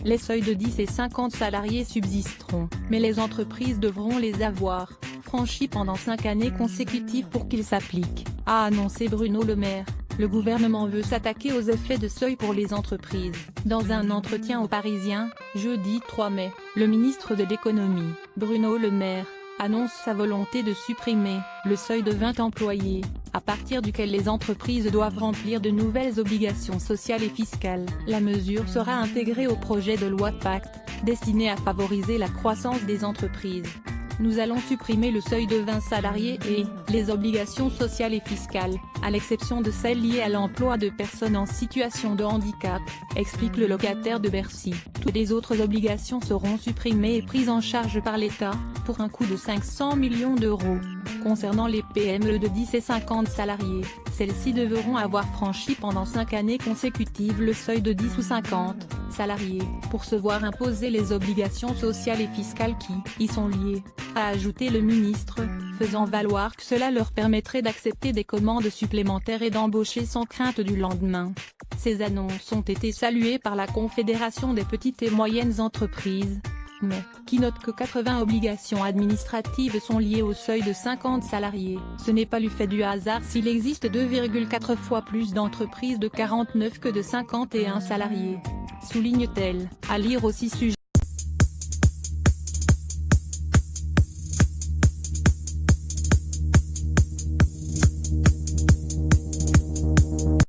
les seuils de 10 et 50 salariés subsisteront, mais les entreprises devront les avoir franchis pendant 5 années consécutives pour qu'ils s'appliquent, a annoncé Bruno Le Maire. Le gouvernement veut s'attaquer aux effets de seuil pour les entreprises. Dans un entretien aux Parisiens, jeudi 3 mai, le ministre de l'Économie, Bruno Le Maire, annonce sa volonté de supprimer le seuil de 20 employés, à partir duquel les entreprises doivent remplir de nouvelles obligations sociales et fiscales. La mesure sera intégrée au projet de loi Pacte, destiné à favoriser la croissance des entreprises. Nous allons supprimer le seuil de 20 salariés et les obligations sociales et fiscales, à l'exception de celles liées à l'emploi de personnes en situation de handicap, explique le locataire de Bercy. Toutes les autres obligations seront supprimées et prises en charge par l'État, pour un coût de 500 millions d'euros. Concernant les PME de 10 et 50 salariés, celles-ci devront avoir franchi pendant 5 années consécutives le seuil de 10 ou 50 salariés, pour se voir imposer les obligations sociales et fiscales qui y sont liées, a ajouté le ministre, faisant valoir que cela leur permettrait d'accepter des commandes supplémentaires et d'embaucher sans crainte du lendemain. Ces annonces ont été saluées par la Confédération des petites et moyennes entreprises, mais qui note que 80 obligations administratives sont liées au seuil de 50 salariés. Ce n'est pas le fait du hasard s'il existe 2,4 fois plus d'entreprises de 49 que de 51 salariés, souligne-t-elle. À lire aussi sujet.